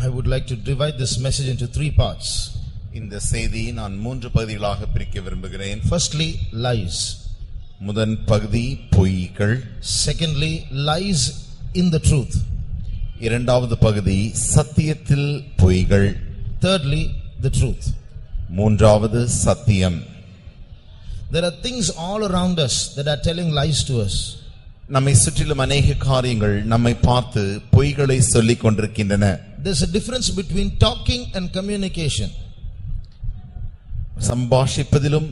I would like to divide this message into 3 parts. இந்த செய்தியை நான் 3 பகுதிகளாக பிரிக்க விரும்புகிறேன். Firstly, lies. முதல் பகுதி பொய்கள். Secondly, lies in the truth. இரண்டாவது பகுதி சத்தியத்தில் பொய்கள். Thirdly, the truth. மூன்றாவது சத்தியம். There are things all around us that are telling lies to us. நம்மை சுற்றிலும் அநேக காரியங்கள் நம்மை பார்த்து பொய்களை சொல்லிக் கொண்டிருக்கின்றன. There's a difference between talking and communication. சம்பாஷிப்பதிலும்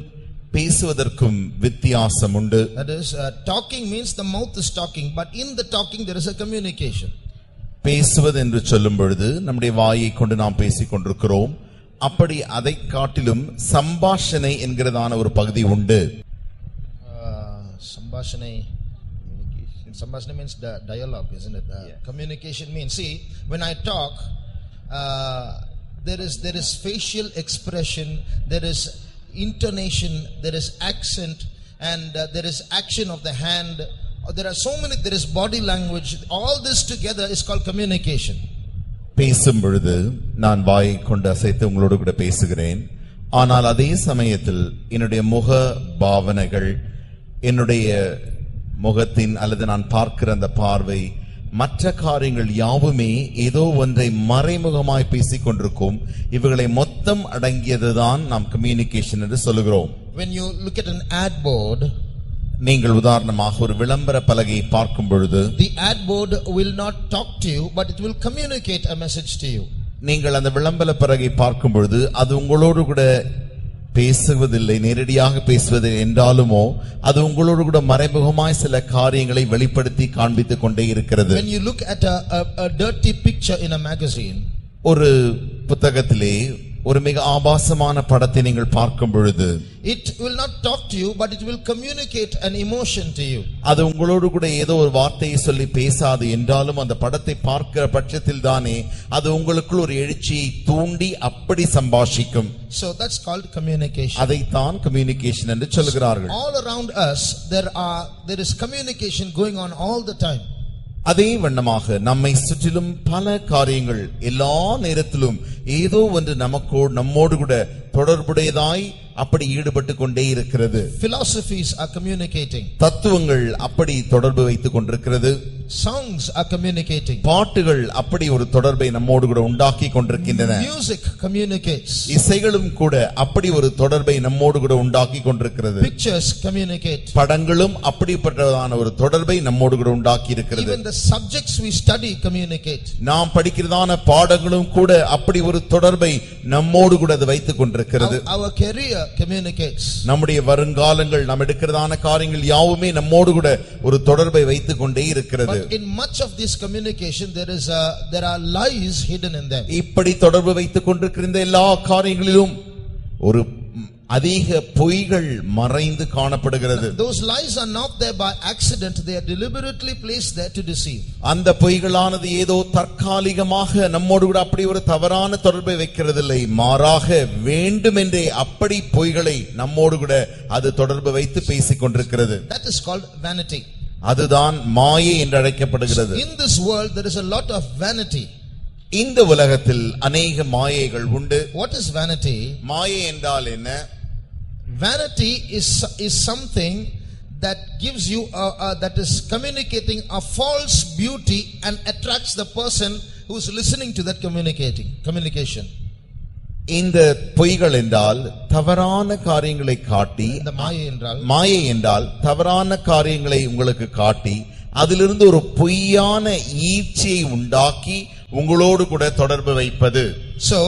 பேசுவதற்கும் வித்தியாசம் உண்டு. That is, talking means the mouth is talking, but in the talking there is a communication. பேசுவது என்று சொல்லும் பொழுது நம்முடைய வாயை கொண்டு நாம் பேசிக் கொண்டிருக்கிறோம். அப்படி அதை காட்டிலும் சம்பாஷணை என்கிறதான ஒரு பகுதி உண்டு. Sambhashana means dialogue, isn't it? Communication means, see, when I talk, there is facial expression, there is intonation, there is accent, and there is action of the hand. There are so many, there is body language. All this together is called communication. பேசும் பொழுது நான் வாயை கொண்டு அசைத்து உங்களோடு கூட பேசுகிறேன். ஆனால் அதே சமயத்தில் என்னுடைய முக பாவனைகள், என்னுடைய முகத்தின் அல்லது நான் பார்க்கிற அந்த பார்வை, மற்ற காரியங்கள் யாவுமே ஏதோ ஒன்றை மறைமுகமாய் பேசிக் கொண்டிருக்கும். இவைகளை மொத்தம் அடங்கியதுதான் நாம் கம்யூனிகேஷன் என்று சொல்லுகிறோம். When you look at an ad board, நீங்கள் உதாரணமாக ஒரு விளம்பர பலகையை பார்க்கும் பொழுது, the ad board will not talk to you, but it will communicate a message to you. நீங்கள் அந்த விளம்பர பலகையை பார்க்கும் பொழுது அது உங்களோடு கூட பேசுவதில்லை, நேரடியாக பேசுவது என்றாலுமோ அது உங்களோடு கூட மறைமுகமாய் சில காரியங்களை வெளிப்படுத்தி காண்பித்துக் கொண்டே இருக்கிறது. When you look at a dirty picture in a magazine, ஒரு புத்தகத்திலே ஒரு மிக ஆபாசமான படத்தை நீங்கள் பார்க்கும் பொழுது, it will not talk to you, but it will communicate an emotion to you. அது உங்களோடு கூட ஏதோ ஒரு வார்த்தையை சொல்லி பேசாது என்றாலும் அந்த படத்தை பார்க்கிற பட்சத்தில் தானே அது உங்களுக்குள் ஒரு எழுச்சியை தூண்டி அப்படி சம்பாஷிக்கும். So that's called communication. அதைத்தான் கம்யூனிகேஷன் என்று சொல்கிறார்கள். All around us there is communication going on all the time. அதே வண்ணமாக நம்மை சுற்றிலும் பல காரியங்கள் எல்லா நேரத்திலும் ஏதோ ஒன்று நம்மோடு கூட தொடர்புடையதாய் அப்படி ஈடுபட்டு கொண்டே இருக்கிறது. Philosophies are communicating. தத்துவங்கள் அப்படி தொடர்பு வைத்துக் கொண்டிருக்கிறது. Songs are communicating. பாட்டுகள் அப்படி ஒரு தொடர்பை நம்மோடு கூட உண்டாக்கி கொண்டிருக்கின்றன. Music communicates. இசைகளும் கூட அப்படி ஒரு தொடர்பை நம்மோடு கூட உண்டாக்கி கொண்டிருக்கிறது. Pictures communicate. படங்களும் அப்படிப்பட்டதான ஒரு தொடர்பை நம்மோடு கூட உண்டாக்கி இருக்கிறது. Even the subjects we study communicate. நாம் படிக்கிறதான பாடங்களும் கூட அப்படி ஒரு தொடர்பை நம்மோடு கூட அது வைத்துக் கொண்டிருக்கிறது. Our career communicates. நம்முடைய வருங்காலங்கள் நாம் எடுக்கிறதான காரியங்கள் யாவுமே நம்மோடு கூட ஒரு தொடர்பை வைத்துக் கொண்டே இருக்கிறது. But in much of this communication there are lies hidden in them. இப்படி தொடர்பு வைத்துக் கொண்டிருக்கிற இந்த எல்லா காரியங்களிலும் ஒரு அதிக பொய்கள் மறைந்து காணப்படுகிறது. Those lies are not there by accident, they are deliberately placed there to deceive. அந்த பொய்களானது ஏதோ தற்காலிகமாக நம்மோடு கூட அப்படி ஒரு தவறான தொடர்பை வைக்கிறதில்லை, மாறாக வேண்டுமென்றே அப்படி பொய்களை நம்மோடு கூட அது தொடர்பு வைத்து பேசிக் கொண்டிருக்கிறது. That is called vanity. அதுதான் மாயை என்று அழைக்கப்படுகிறது. In this world there is a lot of vanity. இந்த உலகத்தில் அநேக மாயைகள் உண்டு. What is vanity? மாயை என்றால் என்ன? Vanity is something that gives you that is communicating a false beauty and attracts the person who is listening to that communication. இந்த பொய்கள் என்றால் தவறான காரியங்களை காட்டி, இந்த மாயை என்றால் தவறான காரியங்களை உங்களுக்கு காட்டி அதிலிருந்து ஒரு பொய்யான ஈர்ச்சியை உண்டாக்கி உங்களோடு கூட தொடர்பு வைப்பது. So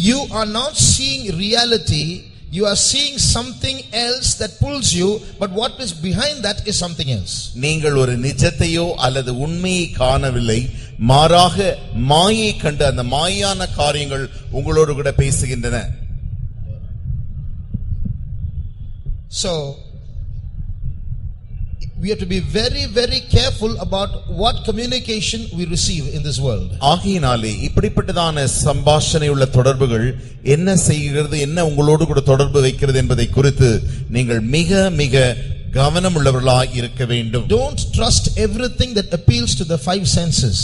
you are not seeing reality, you are seeing something else that pulls you, but what is behind that is something else. நீங்கள் ஒரு நிஜத்தையோ அல்லது உண்மையை காணவில்லை, மாறாக மாயை கண்டு அந்த மாயான காரியங்கள் உங்களோடு கூட பேசுகின்றன. So we have to be very very careful about what communication we receive in this world. ஆகையினாலே இப்படிப்பட்டதான சம்பாஷணை உள்ள தொடர்புகள் என்ன செய்கிறது, என்ன உங்களோடு கூட தொடர்பு வைக்கிறது என்பதை குறித்து நீங்கள் மிக மிக கவனம் உள்ளவர்களாய் இருக்க வேண்டும். Don't trust everything that appeals to the 5 senses.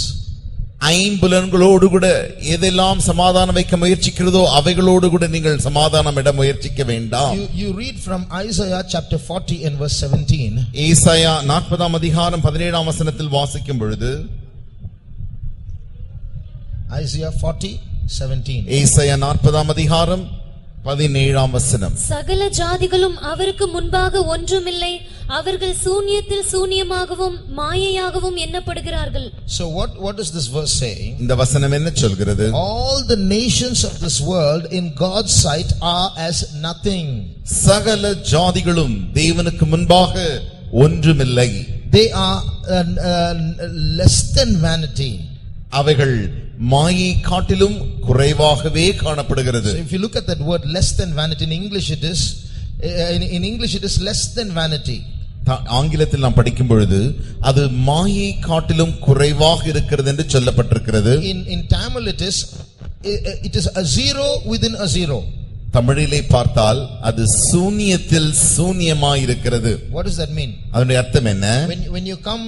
ஐம்புலன்களோடு கூட எதெல்லாம் சமாதானம் வைக்க முயற்சிக்கிறதோ அவைகளோடு கூட நீங்கள் சமாதானம் இட முயற்சிக்க வேண்டாம். You read from Isaiah chapter 40 and verse 17. ஏசாயா 40 அதிகாரம் 17 வசனத்தில் வாசிக்கும் பொழுது Isaiah 40:17. ஏசாயா 40 அதிகாரம் 17 வசனம். சகல ஜாதிகளும் அவருக்கு முன்பாக ஒன்றுமில்லை, அவர்கள் சூன்யத்தில் சூன்யமாகவும் மாயையாகவும் எண்ணப்படுகிறார்கள். So what does this verse say? இந்த வசனம் என்ன சொல்கிறது? All the nations of this world in God's sight are as nothing. சகல ஜாதிகளும் தேவனுக்கு முன்பாக ஒன்றுமில்லை. They are less than vanity. அவைகள் மாயை காட்டிலும் குறைவாகவே காணப்படுகிறது. So if you look at that word less than vanity, in English it is less than vanity. ஆங்கிலத்தில் நாம் படிக்கும் பொழுது அது மாயை காட்டிலும் குறைவாக இருக்கிறது என்று சொல்லப்பட்டிருக்கிறது. In Tamil it is a zero within a zero. தமிழிலே பார்த்தால் அது சூன்யத்தில் சூன்யமாய் இருக்கிறது. What does that mean? அதனுடைய அர்த்தம் என்ன? When you come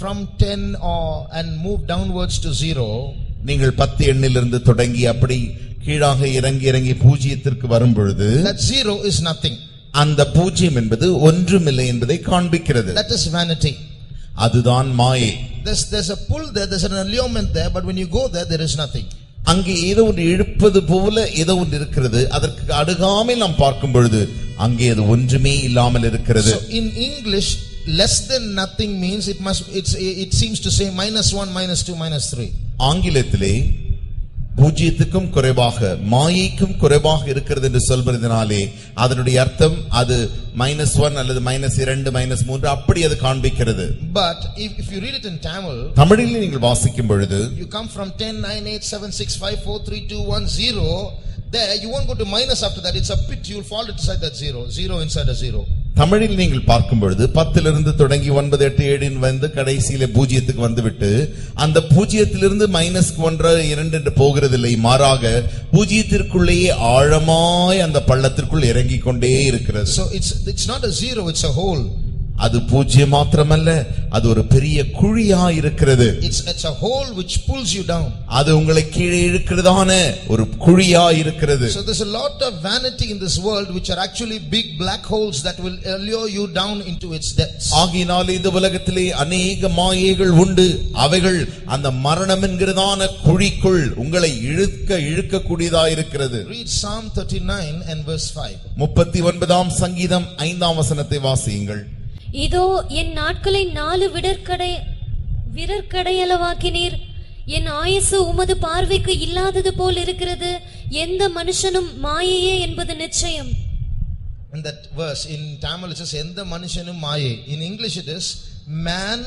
from 10 and move downwards to 0, நீங்கள் 10 எண்ணிலிருந்து தொடங்கி அப்படி கீழாக இறங்கி பூஜ்ஜியத்திற்கு வரும் பொழுது that 0 is nothing. அந்த பூஜ்ஜியம் என்பது ஒன்றுமில்லை என்பதை காண்பிக்கிறது. That is vanity. அதுதான் மாயை. There's a pull there, there's an allurement there, but when you go there is nothing. அங்கே ஏதோ ஒன்று இழுப்பது போல ஏதோ ஒன்று இருக்கிறது. அதற்கு அடுகாமல் நாம் பார்க்கும் பொழுது அங்கே அது ஒன்றுமே இல்லாமல் இருக்கிறது. So in English less than nothing means it seems to say -1, -2, -3. ஆங்கிலத்திலே பூஜ்ஜியத்துக்கும் குறைவாக மாயைக்கும் குறைவாக இருக்கிறது என்று சொல்வதனாலே அதனுடைய அர்த்தம் அது -1 அல்லது -2 -3 அப்படி அது காண்பிக்கிறது. But if you read it in Tamil, தமிழில் நீங்கள் வாசிக்கும் பொழுது you come from 10 9 8 7 6 5 4 3 2 1 0, there you won't go to minus after that. It's a pit, you will fall inside that zero inside a zero. தமிழில் நீங்கள் பார்க்கும் பொழுது 10 தொடங்கி 9 8 7 வந்து கடைசியில பூஜ்ஜியத்துக்கு வந்துவிட்டு அந்த பூஜ்ஜியத்திலிருந்து -1 2 என்று போகிறதில்லை, மாறாக பூஜ்ஜியத்திற்குள்ளேயே ஆழமாய் அந்த பள்ளத்திற்குள் இறங்கிக் கொண்டே இருக்கிறது. So it's not a zero, it's a hole. அது பூஜ்ஜியம் மாத்திரமல்ல, அது ஒரு பெரிய குழியா இருக்கிறது. It's a hole which pulls you down. அது உங்களை கீழே இழுக்கிறதான ஒரு குழியா இருக்கிறது. So there's a lot of vanity in this world which are actually big black holes that will allure you down into its depths. ஆகினால் இந்த உலகத்திலே அநேக மாயைகள் உண்டு. அவைகள் அந்த மரணம் என்கிறதான குழிக்குள் உங்களை இழுக்க கூடியதா இருக்கிறது. Read Psalm 39 and verse 5. 39ஆம் சங்கீதம் 5ஆம் வசனத்தை வாசியுங்கள். இதோ என் நாட்களை 4 விரற்கடையளவாக்கினீர், என் ஆயுசு உமது பார்வைக்கு இல்லாதது போல் இருக்கிறது, எந்த மனுஷனும் மாயையே என்பது நிச்சயம். In that verse in Tamil it says endha manushanum maaye. In English it is man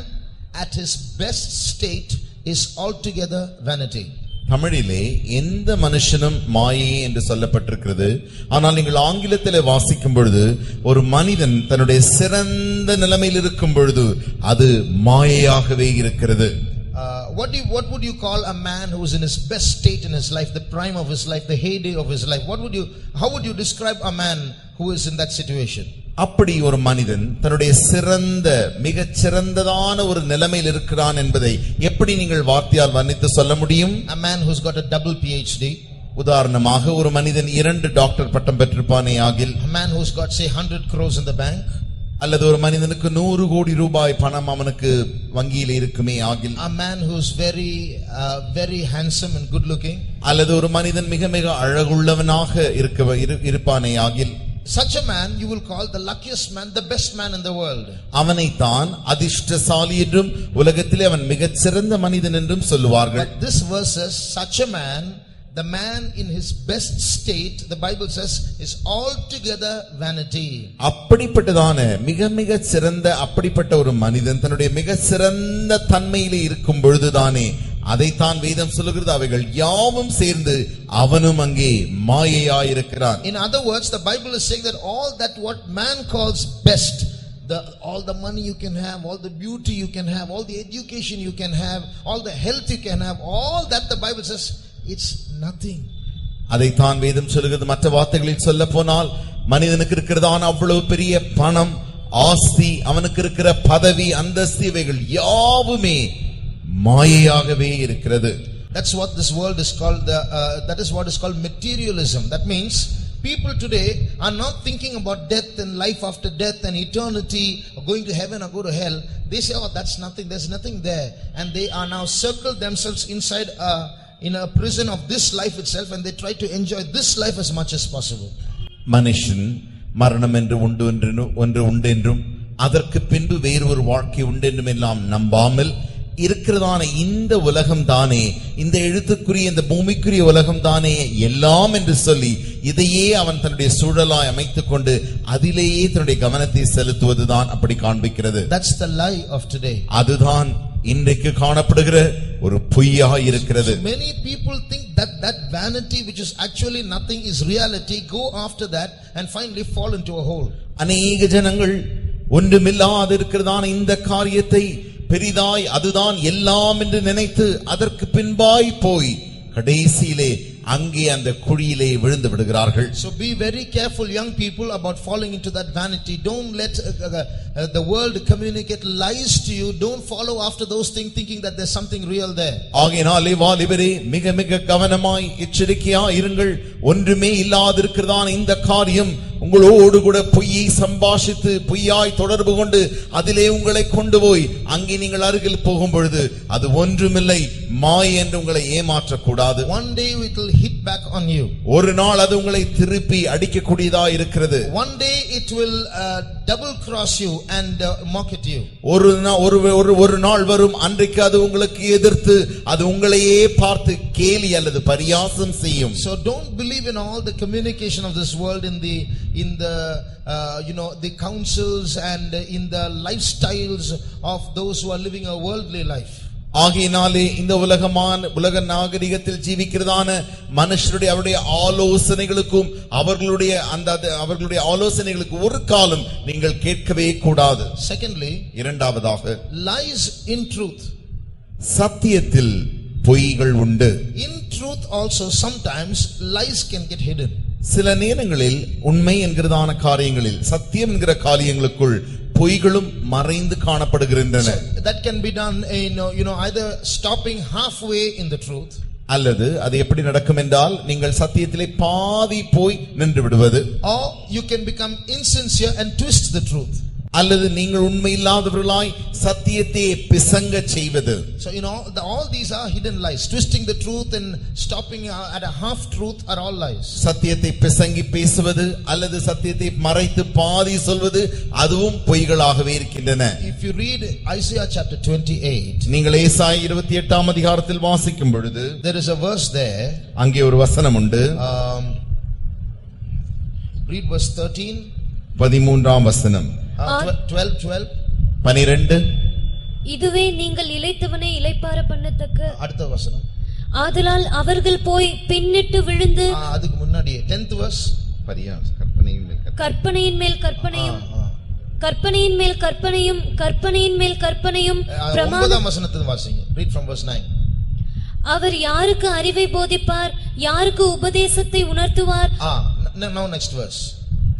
at his best state is altogether vanity. தமிழிலே எந்த மனுஷனும் மாயை என்று சொல்லப்பட்டிருக்கிறது. ஆனால் நீங்கள் ஆங்கிலத்திலே வாசிக்கும் பொழுது ஒரு மனிதன் தன்னுடைய சிறந்த நிலைமையில் இருக்கும் பொழுது அது மாயையாகவே இருக்கிறது. What would you call a man who is in his best state in his life, the prime of his life, the heyday of his life? How would you describe a man who is in that situation? அப்படி ஒரு மனிதன் தன்னுடைய சிறந்த மிகச் சிறந்ததான ஒரு நிலைமையில் இருக்கிறான் என்பதை எப்படி நீங்கள் வார்த்தையால் வர்ணித்து சொல்ல முடியும்? A man who's got a double PhD. உதாரணமாக ஒரு மனிதன் 2 டாக்டர் பட்டம் பெற்றிருப்பானே ஆகில், a man who's got say 100 crores in the bank, அல்லது ஒரு மனிதனுக்கு 100 கோடி ரூபாய் பணம் அவனுக்கு வங்கியில் இருக்குமே ஆகில், a man who's very handsome and good looking, அல்லது ஒரு மனிதன் மிக மிக அழகுள்ளவனாக இருப்பானே ஆகில், such a man you will call the luckiest man, the best man in the world. அவனைத்தான் அதிர்ஷ்டசாலி என்றும் உலகத்திலே அவன் மிகச் சிறந்த மனிதன் என்றும் சொல்லுவார்கள். But this verse says such a man, the man in his best state, the Bible says, is altogether vanity. அப்படிப்பட்டதான மிக மிக சிறந்த அப்படிப்பட்ட ஒரு மனிதன் தன்னுடைய மிக சிறந்த தன்மையிலே இருக்கும் பொழுதுதானே அதைத்தான் வேதம் சொல்லுகிறது, அவைகள் யாவும் சேர்ந்து அவனும் அங்கே மாயையாயிருக்கிறான். In other words, the Bible is saying that all that what man calls best, all the money you can have, all the beauty you can have, all the education you can have, all the health you can have, all that the Bible says it's nothing. அதைத்தான் வேதம் சொல்லுகிறது. மற்ற வார்த்தைகளில் சொல்ல போனால் மனிதனுக்கு இருக்கிறதான அவ்வளவு பெரிய பணம், ஆஸ்தி, அவனுக்கு இருக்கிற பதவி, அந்தஸ்து, இவைகள் யாவுமே மாயையாகவே இருக்கிறது. That's what this world is called. That is what is called materialism. That means people today are not thinking about death and life after death and eternity, or going to heaven or go to hell. They say, "Oh, that's nothing. There's nothing there," and they are now circled themselves inside in a prison of this life itself, and they try to enjoy this life as much as possible. மனுஷன் மரணம் என்று ஒன்று உண்டென்றும் அதற்கு பின்பு வேறு ஒரு வாழ்க்கை உண்டென்றும் எல்லாம் நம்பாமல் இருக்கிறதான இந்த உலகம் தானே, இந்த எழுத்துக்குரிய இந்த பூமிக்குரிய உலகம் தானே எல்லாம் என்று சொல்லி இதையே அவன் தன்னுடைய சூழலாய் அமைத்துக் கொண்டு அதிலேயே தன்னுடைய கவனத்தை செலுத்துவதுதான் அப்படி காண்பிக்கிறது. That's the lie of today. அதுதான் இன்றைக்கு காணப்படுகிற ஒரு பொய்யாக இருக்கிறது. So many people think that vanity which is actually nothing is reality, go after that and finally fall into a hole. அநேக ஜனங்கள் ஒன்றுமில்லாது இருக்கிறதான இந்த காரியத்தை பெரிதாய் அதுதான் எல்லாம் என்று நினைத்து அதற்கு பின்பாய் போய் கடைசியிலே அங்கே அந்த குழியிலே விழுந்து விடுகிறார்கள். So be very careful, young people, about falling into that vanity. Don't let the world communicate lies to you. Don't follow after those things thinking that there's something real there. ஆகையினாலே வாலிபரே மிக மிக கவனமாய் எச்சரிக்கையாய் இருங்கள். ஒன்றுமே இல்லாதிருக்கிறதான இந்த காரியம் உங்களோடு கூட பொய்யை சம்பாஷித்து பொய்யாய் தொடர்பு கொண்டு அதிலே உங்களை கொண்டு போய் அங்கே நீங்கள் அருகில் போகும் பொழுது அது ஒன்றுமில்லை, மாயை என்று உங்களை ஏமாற்றக்கூடாது. One day it will hit back on you. ஒரு நாள் அது உங்களை திருப்பி அடிக்கக்கூடியதா இருக்கிறது. One day it will double cross you and mock at you. ஒரு நாள் வரும் அன்றைக்கு அது உங்களுக்கு எதிர்த்து அது உங்களையே பார்த்து கேலி அல்லது பரியாசம் செய்யும். So don't believe in all the communication of this world, in the the counsels and in the lifestyles of those who are living a worldly life. ஆகையினாலே இந்த உலக நாகரிகத்தில் ஜீவிக்கிறதான மனுஷருடைய அவருடைய ஆலோசனைகளுக்கும் அவர்களுடைய ஆலோசனைகளுக்கு ஒரு காலம் நீங்கள் கேட்கவே கூடாது. Secondly, இரண்டாவதாக lies in truth. சத்தியத்தில் பொய்கள் உண்டு. In truth also sometimes lies can get hidden. சில நேரங்களில் உண்மை என்கிறதான காரியங்களில் சத்தியம் என்கிற காரியங்களுக்குள் பொய்களும் மறைந்து காணப்படுகின்றன. That can be done either stopping halfway in the truth, அல்லது அது எப்படி நடக்கும் என்றால் நீங்கள் சத்தியத்திலே பாதி போய் நின்று விடுவது, or you can become insincere and twist the truth. அல்லது நீங்கள் உண்மை இல்லாதவர்களாய் சத்தியத்தை பிசங்க செய்வது. So all these are hidden lies. Twisting the truth and stopping at a half truth are all lies. சத்தியத்தை பிசங்கி பேசுவது அல்லது சத்தியத்தை மறைத்து பாதி சொல்வது அதுவும் பொய்களாகவே இருக்கின்றன. If you read Isaiah chapter 28, நீங்கள் ஏசாயா 28ஆம் அதிகாரத்தில் வாசிக்கும் பொழுது there is a verse there. அங்கே ஒரு வசனம் உண்டு. Read verse 13. 13ஆம் வசனம். 12. இதுவே நீங்கள் இளைத்தவனை இளைப்பாற பண்ணத்தக்க. அடுத்த வசனம். ஆதலால் அவர்கள் போய் பின்னிட்டு விழுந்து. அதுக்கு முன்னாடியே 10th verse. கற்பனையின் மேல் கற்பனையும் கற்பனையின் மேல் கற்பனையும் கற்பனையின் மேல் கற்பனையும். 9ஆம் வசனத்தை வாசிங்க. Read from verse 9. அவர் யாருக்கு அறிவை போதிப்பார், யாருக்கு உபதேசத்தை உணர்த்துவார். Now next verse.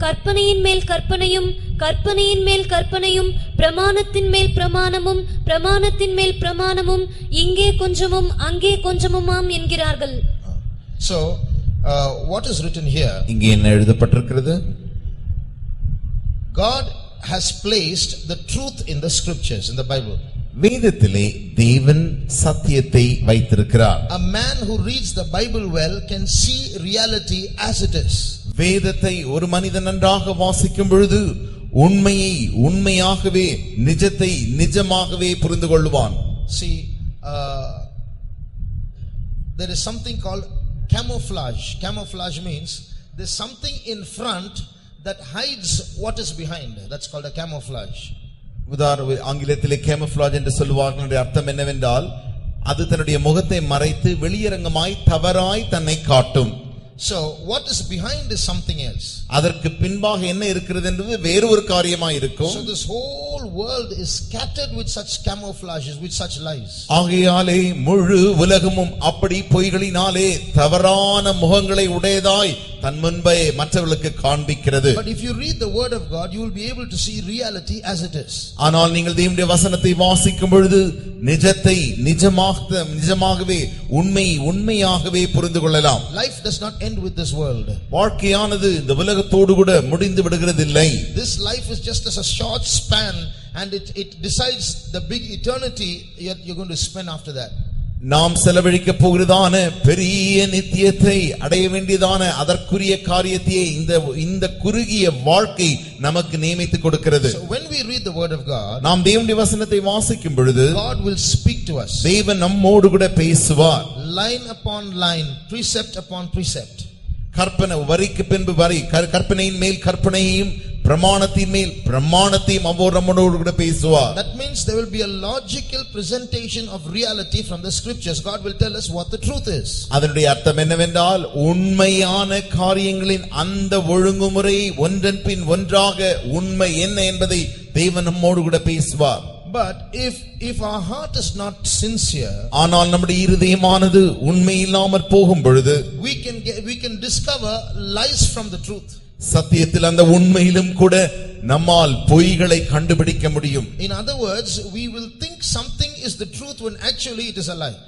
கற்பனையின் மேல் கற்பனையும் கற்பனையின் மேல் கற்பனையும் பிரமாணத்தின் மேல் பிரமாணமும் பிரமாணத்தின் மேல் பிரமாணமும் இங்கே கொஞ்சமும் அங்கே கொஞ்சமுமாம் என்கிறார்கள். So what is written here? இங்கே என்ன எழுதப்பட்டிருக்கிறது? God has placed the truth in the scriptures, in the Bible. வேதத்திலே தேவன் சத்தியத்தை வைத்திருக்கிறார். A man who reads the Bible well can see reality as it is. வேதத்தை ஒரு மனிதன் நன்றாக வாசிக்கும் பொழுது உண்மையை உண்மையாகவே நிஜத்தை நிஜமாகவே புரிந்து கொள்வான். See, there is something called camouflage. Camouflage means there's something in front that hides what is behind. That's called a camouflage. ஆங்கிலத்திலே camouflage என்று சொல்வார்கள். அர்த்தம் என்னவென்றால் அது தன்னுடைய முகத்தை மறைத்து வெளியரங்கமாய் தவறாய் தன்னை காட்டும். So what is behind is something else. அதற்கு பின்பாக என்ன இருக்கிறது என்பது வேறு ஒரு காரியமாய் இருக்கும். So this whole whole world is scattered with such camouflages, with such lies. ஆகையாலே முழு உலகமும் அப்படி பொய்களினாலே தவறான முகங்களை உடையதாய் தன் முன்பே மற்றவர்களுக்கு காண்பிக்கிறது. But if you read the word of God, you will be able to see reality as it is. ஆனால் நீங்கள் தேவனுடைய வசனத்தை வாசிக்கும் பொழுது நிஜத்தை நிஜமாகவே உண்மையாகவே புரிந்து கொள்ளலாம். Life does not end with this world. வாழ்க்கையானது இந்த உலகத்தோடு கூட முடிந்து விடுகிறதில்லை. This life is just as a short span, and it decides the big eternity you're going to spend after that. நாம் செலவழிக்க போகிறதான பெரிய நித்தியத்தை அடைய வேண்டியதான அதற்குரிய காரியத்தையே இந்த குறுகிய வாழ்க்கை நமக்கு நியமித்து கொடுக்கிறது. So when we read the word of God, நாம் தேவனுடைய வசனத்தை வாசிக்கும் பொழுது God will speak to us. தேவன் நம்மோடு கூட பேசுவார். Line upon line, precept upon precept. கற்பனை வரிக்கு பின்பு வரி, கற்பனையின் மேல் கற்பனையையும் பிரமாணத்தின் மேல் பிரமாணத்தையும் நம்மோடு கூட பேசுவார். That means there will be a logical presentation of reality from the scriptures. God will tell us what the truth is. அதனுடைய அர்த்தம் என்னவென்றால் உண்மையான காரியங்களின் அந்த ஒழுங்குமுறை ஒன்றன் பின் ஒன்றாக உண்மை என்ன என்பதை தேவன் நம்மோடு கூட பேசுவார். But if our heart is not sincere, ஆனால் நம்முடைய இருதயமானது உண்மை இல்லாமற் போகும் பொழுது we can discover lies from the truth. சத்தியத்தில் அந்த உண்மையிலும் கூட நம்மால் பொய்களை கண்டுபிடிக்க முடியும். In other words, we will think something is the truth when actually it is a lie.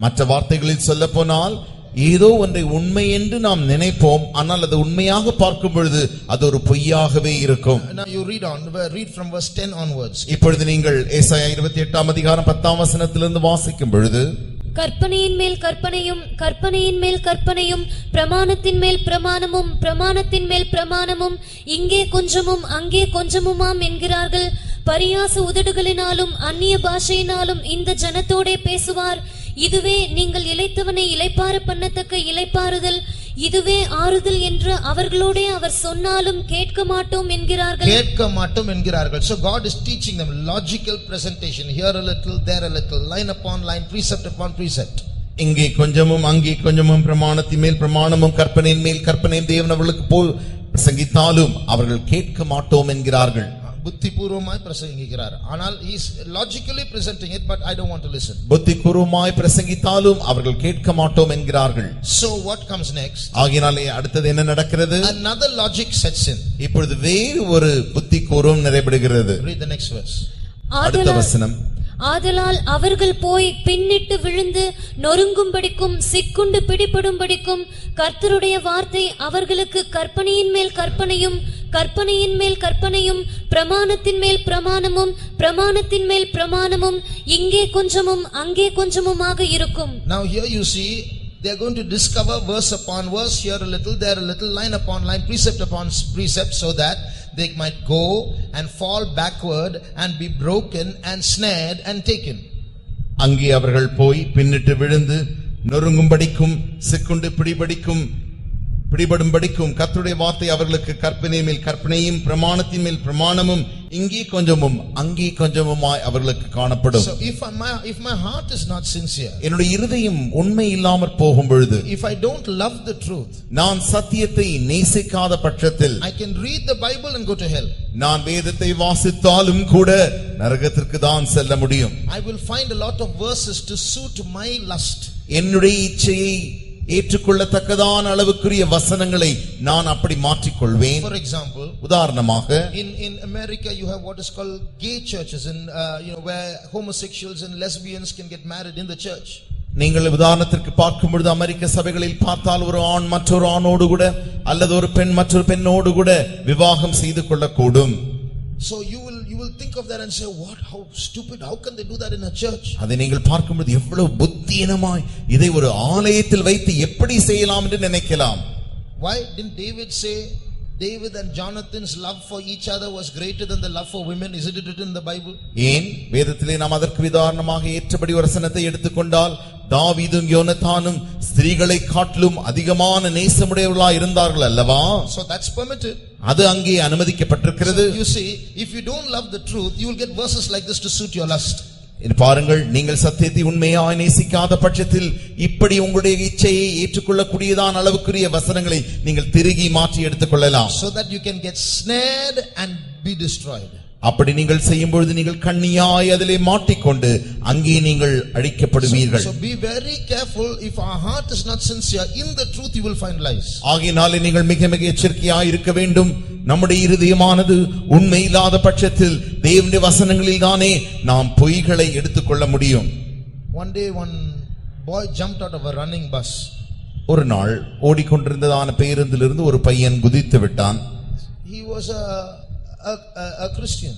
மற்ற வார்த்தைகளில் சொல்லப்போனால் ஏதோ ஒன்றை உண்மை என்று நாம் நினைப்போம், ஆனால் அது உண்மையாக பார்க்கும் பொழுது அது ஒரு பொய்யாகவே இருக்கும். Now you read from verse 10 onwards. இப்பொழுது நீங்கள் ஏசாயா 28 அதிகாரம் 10 வசனத்திலிருந்து வாசிக்கும் பொழுது கற்பனையின் மேல் கற்பனையும் கற்பனையின் மேல் கற்பனையும் பிரமாணத்தின் மேல் பிரமாணமும் பிரமாணத்தின் மேல் பிரமாணமும் இங்கே கொஞ்சமும் அங்கே கொஞ்சமுமாம் என்கிறார்கள். பரியாச உதடுகளினாலும் அந்நிய பாஷையினாலும் இந்த ஜனத்தோடே பேசுவார். இதுவே நீங்கள் இளைத்தவனை இளைப்பாற பண்ணத்தக்க இளைப்பாறுதல், இதுவே ஆறுதல் என்று அவர்களோடே அவர் சொன்னாலும் கேட்க மாட்டோம் என்கிறார்கள். So God is teaching them logical presentation, here a little, there a little, line upon line, precept upon precept. இங்கே கொஞ்சமும் அங்கே கொஞ்சமும் பிரமாணத்தின் மேல் பிரமாணமும் கற்பனையின் மேல் கற்பனையும் தேவன் அவர்களுக்கு போல் பிரசங்கித்தாலும் அவர்கள் கேட்க மாட்டோம் என்கிறார்கள். புத்திபூர்வமாய் பிரசங்கிக்கிறார், ஆனால் he is logically presenting it, but I don't want to listen. புத்திபூர்வமாய் பிரசங்கித்தாலும் அவர்கள் கேட்க மாட்டோம் என்கிறார்கள். So what comes next? ஆகையால் அடுத்தது என்ன நடக்கிறது? Another logic sets in. இப்பொழுது வேறு ஒரு புத்திக்கூறும் நிறைவேறுகிறது. Read the next verse. அடுத்த வசனம். ஆதலால் அவர்கள் போய் பின்னிட்டு விழுந்து நொறுங்கும்படிக்கும் சிக்குண்டு பிடிபடும்படிக்கும் கர்த்தருடைய வார்த்தை அவர்களுக்கு கற்பனையின் மேல் கற்பனையும் கற்பனையின் மேல் கற்பனையும் பிரமாணத்தின் மேல் பிரமாணமும் பிரமாணத்தின் மேல் பிரமாணமும் இங்கே கொஞ்சமும் அங்கே கொஞ்சமுமாக இருக்கும். Now here you see they are going to discover verse upon verse, here a little, there a little, line upon line, precept upon precept, so that they might go and fall backward and be broken and snared and taken. அங்கே அவர்கள் போய் பின்னிட்டு விழுந்து நொறுங்கும்படிக்கும் சிக்குண்டு பிடிபடும்படிக்கும் கர்த்தருடைய வார்த்தை அவர்களுக்கு கற்பனை மேல் கற்பனையும் பிரமாணத்தின் மேல் பிரமாணமும் இங்கே கொஞ்சமும் அங்கே கொஞ்சமுமாய் அவர்களுக்கு காணப்படும். So if my heart is not sincere, என்னுடைய இருதயம் உண்மை இல்லாமற் போகும் பொழுது, if I don't love the truth, நான் சத்தியத்தை நேசிக்காத பட்சத்தில் I can read the Bible and go to hell. நான் வேதத்தை வாசித்தாலும் கூட நரகத்திற்கு தான் செல்ல முடியும். I will find a lot of verses to suit my lust. என்னுடைய இச்சையை ஏற்றுக்கொள்ளத்தக்கதான அளவுக்குரிய வசனங்களை நான் அப்படி மாற்றிக்கொள்வேன். For example, உதாரணமாக in America you have what is called gay churches, and where homosexuals and lesbians can get married in the church. நீங்கள் உதாரணத்திற்கு பார்க்கும் பொழுது அமெரிக்க சபைகளில் பார்த்தால் ஒரு ஆண் மற்றொரு ஆணோடு கூட அல்லது ஒரு பெண் மற்றொரு பெண்ணோடு கூட விவாகம் செய்து கொள்ளக்கூடும். So you will think of that and say, what, how stupid, how can they do that in a church? அதை நீங்கள் பார்க்கும்போது எவ்வளவு புத்தியீனமாய் இதை ஒரு ஆலயத்தில் வைத்து எப்படி செய்யலாம் என்று நினைக்கலாம். Why didn't David say David and Jonathan's love for each other was greater than the love for women? Isn't it written in the Bible? ஏன் வேதத்திலே நாம் அதற்கு உதாரணமாக ஏற்றபடி ஒரு வசனத்தை எடுத்துக்கொண்டால் தாவீதும் யோனத்தானும் ஸ்திரீகளை காட்டிலும் அதிகமான நேசமுடையவர்களாய் இருந்தார்கள் அல்லவா? So that's permitted. அது அங்கே அனுமதிக்கப்பட்டிருக்கிறது. So you see, if you don't love the truth, you will get verses like this to suit your lust. பாருங்கள், நீங்கள் சத்தியத்தை உண்மையாய் நேசிக்காத பட்சத்தில் இப்படி உங்களுடைய இச்சையை ஏற்றுக்கொள்ளக்கூடியதான அளவுக்குரிய வசனங்களை நீங்கள் திருகி மாற்றி எடுத்துக்கொள்ளலாம். So that you can get snared and be destroyed. அப்படி நீங்கள் செய்யும் பொழுது நீங்கள் கண்ணியாய் அதிலே மாட்டிக்கொண்டு அங்கே நீங்கள் அழிக்கப்படுவீர்கள். So be very careful. If our heart is not sincere in the truth, you will find lies. ஆகையினாலே நீங்கள் மிக மிக எச்சரிக்கையாய் இருக்க வேண்டும். நம்முடைய இருதயமானது உண்மை இல்லாத பட்சத்தில் தேவனுடைய வசனங்களில் தானே நாம் பொய்களை எடுத்துக்கொள்ள முடியும். One day one boy jumped out of a running bus. ஒரு நாள் ஓடிக்கொண்டிருந்ததான பேருந்திலிருந்து ஒரு பையன் குதித்து விட்டான். He was a Christian.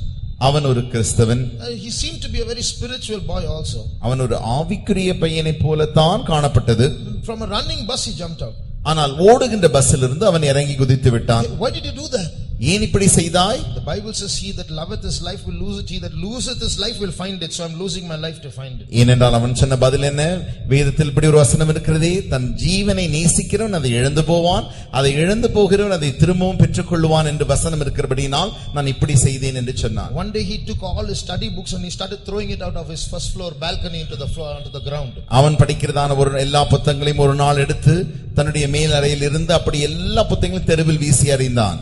அவன் ஒரு கிறிஸ்தவன். He seemed to be a very spiritual boy also. அவன் ஒரு ஆவிக்குரிய பையனைப் போலத்தான் காணப்பட்டது. From a running bus he jumped out. ஆனால் ஓடுகின்ற பஸ்ஸிலிருந்து அவன் இறங்கி குதித்து விட்டான். Why did you do that? ஏன் இப்படி செய்தாய்? The Bible says he that loveth his life will lose it, he that loseth his life will find it. So I'm losing my life to find it. ஏனென்றால் அவன் சொன்ன பதில் என்ன? வேதத்தில் இப்படி ஒரு வசனம் இருக்கிறதே, தன் ஜீவனை நேசிக்கிறவன் அதை இழந்து போவான், அதை இழந்து போகிறவன் அதை திரும்பவும் பெற்றுக்கொள்வான் என்று வசனம் இருக்கிறபடியால் நான் இப்படி செய்தேன் என்று சொன்னான். One day he took all his study books and he started throwing it out of his first floor balcony into the floor, onto the ground. அவன் படிக்கிறதான ஒரு எல்லா புத்தகங்களையும் ஒரு நாள் எடுத்து தன்னுடைய மேல் அறையில் இருந்து அப்படி எல்லா புத்தகங்களையும் தெருவில் வீசி எறிந்தான்.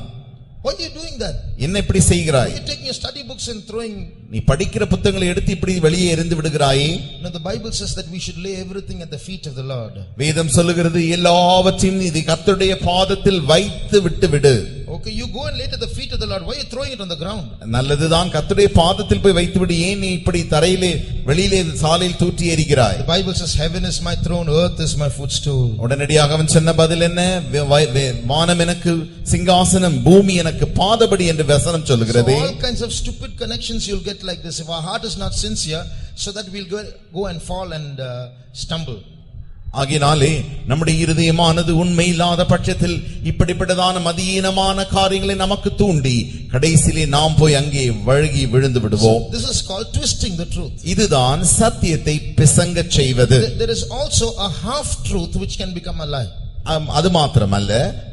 Why are you doing that? என்ன இப்படி செய்கிறாய்? Why are you taking your study books and throwing? நீ படிக்கிற புத்தகங்களை எடுத்து இப்படி வெளியே எறிந்து விடுகிறாயே? No, the Bible says that we should lay everything at the feet of the Lord. வேதம் சொல்லுகிறது எல்லாவற்றையும் நீ கர்த்தருடைய பாதத்தில் வைத்து விட்டு விடு. Okay, you go and lay it at the feet of the Lord. Why are you throwing it on the ground? நல்லதுதான், கர்த்தருடைய பாதத்தில் போய் வைத்து விடு. ஏன் நீ இப்படி தரையிலே வெளியிலே சாலையில் தூற்றி எறிகிறாய்? The Bible says heaven is my throne, earth is my footstool. உடனடியாக அவன் சொன்ன பதில் என்ன? வானம் எனக்கு சிங்காசனம், பூமி எனக்கு பாதபடி என்று வசனம் சொல்லுகிறது. So all kinds of stupid connections you'll get like this if our heart is not sincere, so that we'll go and fall and stumble. ஆகினாலே நம்முடைய இருதயமானது உண்மை இல்லாத பட்சத்தில் இப்படிப்பட்டதான மதியீனமான காரியங்களை நமக்கு தூண்டி கடைசியிலே நாம் போய் அங்கே வழுகி விழுந்து விடுவோம். This is called twisting the truth. இதுதான் சத்தியத்தை பிசங்கச் செய்வது. There is also a half truth which can become a lie. அது மாத்திரமல்ல,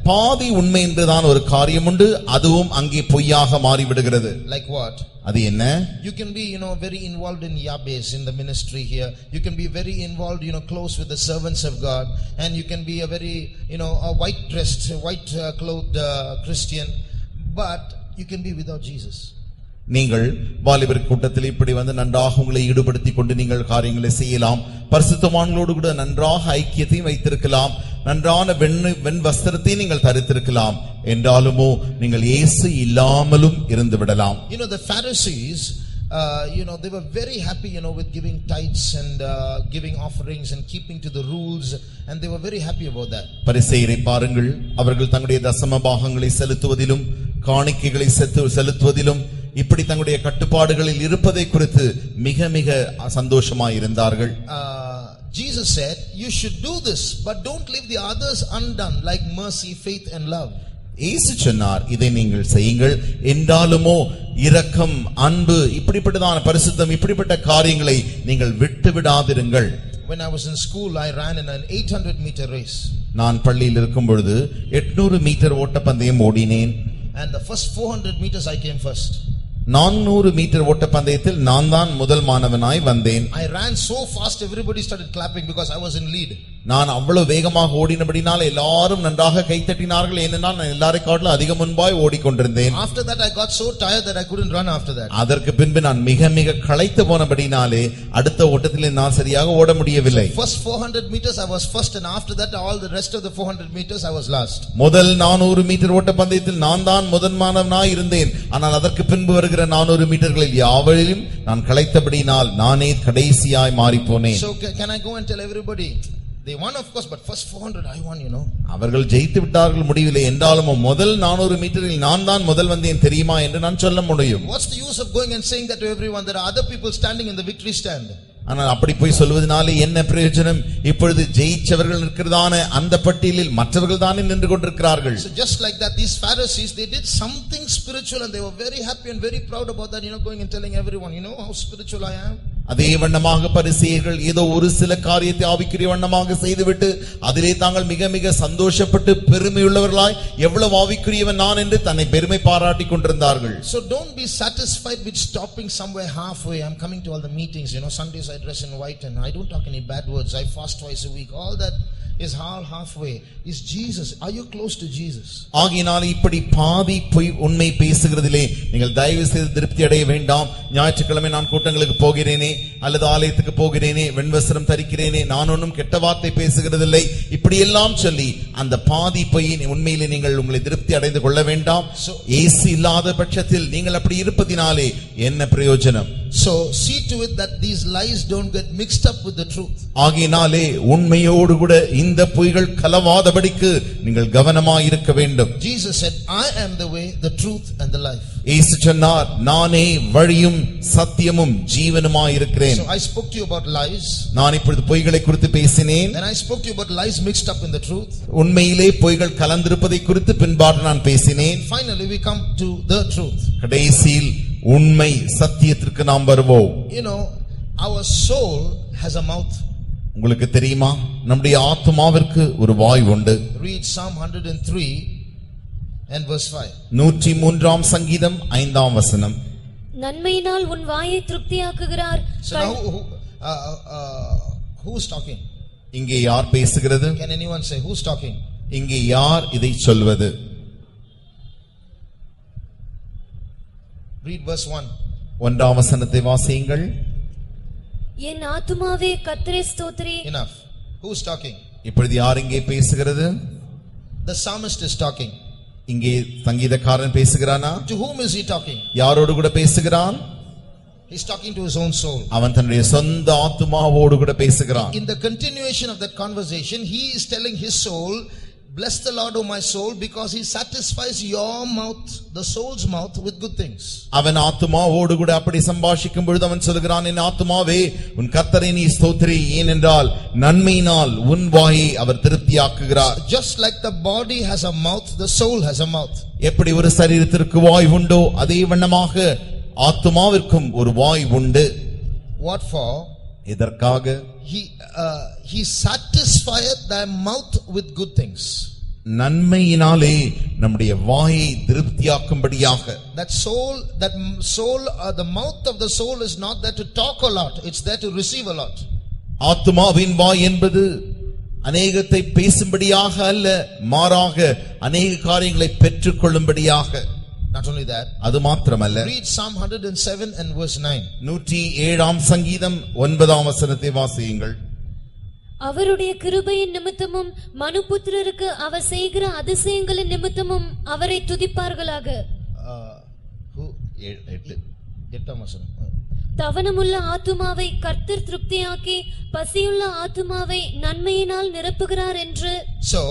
பாதி உண்மை என்றுதான் ஒரு காரியம் உண்டு, அதுவும் அங்கே பொய்யாக மாறிவிடுகிறது. Like what? அது என்ன? You can be, very involved in Yabes in the ministry here. You can be very involved, close with the servants of God, and you can be a very, a white dressed, white clothed Christian, but you can be without Jesus. நீங்கள் வாலிபர் கூட்டத்தில் இப்படி வந்து நன்றாக உங்களை ஈடுபடுத்திக் கொண்டு நீங்கள் காரியங்களை செய்யலாம், பரிசுத்தவான்களோடு கூட நன்றாக ஐக்கியத்தையும் வைத்திருக்கலாம், நன்றான வெண் வஸ்திரத்தை நீங்கள் தரித்திருக்கலாம், என்றாலுமோ நீங்கள் இயேசு இல்லாமலும் இருந்து விடலாம். The Pharisees, they were very happy, with giving tithes and giving offerings and keeping to the rules, and they were very happy about that. பரிசேயரை பாருங்கள், அவர்கள் தங்களுடைய தசம பாகங்களை செலுத்துவதிலும் காணிக்கைகளை செலுத்துவதிலும் இப்படி தங்களுடைய கட்டுப்பாடுகளில் இருப்பதை குறித்து மிக மிக சந்தோஷமாயிருந்தார்கள். Jesus said, you should do this, but don't leave the others undone, like mercy, faith and love. இயேசு சொன்னார், இதை நீங்கள் செய்யுங்கள், என்றாலுமோ இரக்கம், அன்பு, இப்படிப்பட்டதான பரிசுத்தம், இப்படிப்பட்ட காரியங்களை நீங்கள் விட்டு விடாதிருங்கள். When I was in school, I ran in an 800 meter race. நான் பள்ளியில் இருக்கும் பொழுது 800 மீட்டர் ஓட்டப்பந்தயம் ஓடினேன். And the first 400 meters I came first. 400 metre ஓட்டப்பந்தயத்தில் நான் தான் முதல் மாணவனாய் வந்தேன். I ran so fast everybody started clapping because I was in lead. நான் அவ்வளவு வேகமாக ஓடினபடினால எல்லாரும் நன்றாக கைத்தட்டினார்கள், ஏனென்றால் நான் எல்லாரையும் காட்டிலும் அதிக முன்பாய் ஓடிக்கொண்டிருந்தேன். After that I got so tired that I couldn't run after that. அதற்கு பின்பு நான் மிக மிக களைத்து போனபடினாலே அடுத்த ஓட்டத்தில் நான் சரியாக ஓட முடியவில்லை. First 400 meters I was first, and after that all the rest of the 400 meters I was last. முதல் 400 மீட்டர் ஓட்டப்பந்தயத்தில் நான் தான் முதல் மாணவனாய் இருந்தேன். ஆனால் அதற்கு பின்பு வருகிற 400 மீட்டர்களில் யாவரிலும் நான் களைத்தபடினால் நானே கடைசியாய் மாறி போனேன். So can I go and tell everybody? They won of course, but first 400 I won, அவர்கள் ஜெயித்து விட்டார்கள், முடியவில்லை, என்றாலும் முதல் 400 மீட்டரில் நான் தான் முதல் வந்தேன் தெரியுமா என்று நான் சொல்ல முடியும். What's the use of going and saying that to everyone? There are other people standing in the victory stand. ஆனால் அப்படி போய் சொல்வதனாலே என்ன பிரயோஜனம்? இப்பொழுது ஜெயிச்சவர்கள் இருக்கிறதான அந்த பட்டியலில் மற்றவர்கள் தானே நின்று கொண்டிருக்கிறார்கள். So just like that, these Pharisees, they did something spiritual and they were very happy and very proud about that, going and telling everyone, how spiritual I am. அதே வண்ணமாக பரிசேயர்கள் ஏதோ ஒரு சில காரியத்தை ஆவிக்குரிய வண்ணமாக செய்துவிட்டு அதிலே தாங்கள் மிக மிக சந்தோஷப்பட்டு பெருமையுள்ளவர்களாய் எவ்வளவு ஆவிக்குரியவன் நான் என்று தன்னை பெருமை பாராட்டிக் கொண்டிருந்தார்கள். So don't be satisfied with stopping somewhere halfway. I'm coming to all the meetings, Sundays I dress in white and I don't talk any bad words. I fast twice a week. All that is all halfway. Is Jesus? Are you close to Jesus? ஆகினால் இப்படி பாதி பொய் உண்மை பேசுகிறதிலே நீங்கள் தயவு செய்து திருப்தி அடைய வேண்டாம். ஞாயிற்றுக்கிழமை நான் கூட்டங்களுக்கு போகிறேனே அல்லது ஆலயத்துக்கு போகிறேனே, வெண்வஸ்திரம் தரிக்கிறேனே, நான் ஒன்றும் கெட்ட வார்த்தை பேசுகிறதில்லை, இப்படி எல்லாம் சொல்லி அந்த பாதி பொய்யின் உண்மையிலே நீங்கள் உங்களை திருப்தி அடைந்து கொள்ள வேண்டாம். இயேசு இல்லாத பட்சத்தில் நீங்கள் அப்படி இருப்பதினாலே என்ன பிரயோஜனம்? So see to it that these lies don't get mixed up with the truth. ஆகினாலே உண்மையோடு கூட இந்த பொய்கள் கலவாதபடிக்கு நீங்கள் கவனமாய் இருக்க வேண்டும். Jesus said, I am the way, the truth and the life. இயேசு சொன்னார், நானே வழியும் சத்தியமும் ஜீவனுமாய் இருக்கிறேன். So I spoke to you about lies. நான் இப்பொழுது பொய்களை குறித்து பேசினேன். Then I spoke to you about lies mixed up in the truth. உண்மையிலே பொய்கள் கலந்திருப்பதை குறித்து பின்பாடு நான் பேசினேன். Finally we come to the truth. கடைசியில் உண்மை சத்தியத்திற்கு நாம் வருவோம். Our soul has a mouth. உங்களுக்கு தெரியுமா, நம்முடைய ஆத்துமாவிற்கு ஒரு வாய் உண்டு. Read Psalm 103 and verse 5. 103ஆம் சங்கீதம் 5ஆம் வசனம். நன்மையினால் உன் வாயை திருப்தியாக்குகிறார். So now who's talking? இங்கே யார் பேசுகிறது? Can anyone say who's talking? இங்கே யார் இதை சொல்வது? Read verse 1. 1ஆம் வசனத்தை வாசியுங்கள். என் ஆத்துமாவே கர்த்தரை ஸ்தோத்திரி. Enough. Who's talking? இப்பொழுது யார் இங்கே பேசுகிறது? The psalmist is talking. இங்கே சங்கீதக்காரன் பேசுகிறானா? To whom is he talking? யாரோடு கூட பேசுகிறான்? He's talking to his own soul. அவன் தன்னுடைய சொந்த ஆத்துமாவோடு கூட பேசுகிறான். In the continuation of that conversation, he is telling his soul, bless the Lord, O my soul, because he satisfies your mouth, the soul's mouth, with good things. அவன் ஆத்துமாவோடு கூட அப்படி சம்பாஷிக்கும் பொழுது அவன் சொல்கிறான், என் ஆத்துமாவே உன் கர்த்தரை நீ ஸ்தோத்திரி, ஏனென்றால் நன்மையினால் உன் வாயை அவர் திருப்தியாக்குகிறார். Just like the body has a mouth, the soul has a mouth. எப்படி ஒரு சரீரத்திற்கு வாய் உண்டோ அதே வண்ணமாக ஆத்துமாவிற்கும் ஒரு வாய் உண்டு. What for? இதற்காக he satisfieth thy mouth with good things. நன்மையினாலே நம்முடைய வாயை திருப்தியாக்கும்படியாக. That soul, the mouth of the soul is not there to talk a lot, it's there to receive a lot. ஆத்துமாவின் வாய் என்பது அநேகத்தை பேசும்படியாக அல்ல, மாறாக அநேக காரியங்களை பெற்றுக்கொள்ளும்படியாக. Not only that, அது மாத்திரமல்ல. read Psalm 107 and verse 9. 107ஆம் சங்கீதம் 9ஆம் வசனத்தை வாசியுங்கள். அவருடைய கிருபையின் நிமித்தமும் மனுபுத்திரருக்கு அவர் செய்கிற அதிசயங்களின் நிமித்தமும் அவரை துதிப்பார்களாக. தவனமுள்ள ஆத்துமாவை கர்த்தர் திருப்தியாக்கி பசியுள்ள ஆத்துமாவை நன்மையினால் நிரப்புகிறார் என்று. So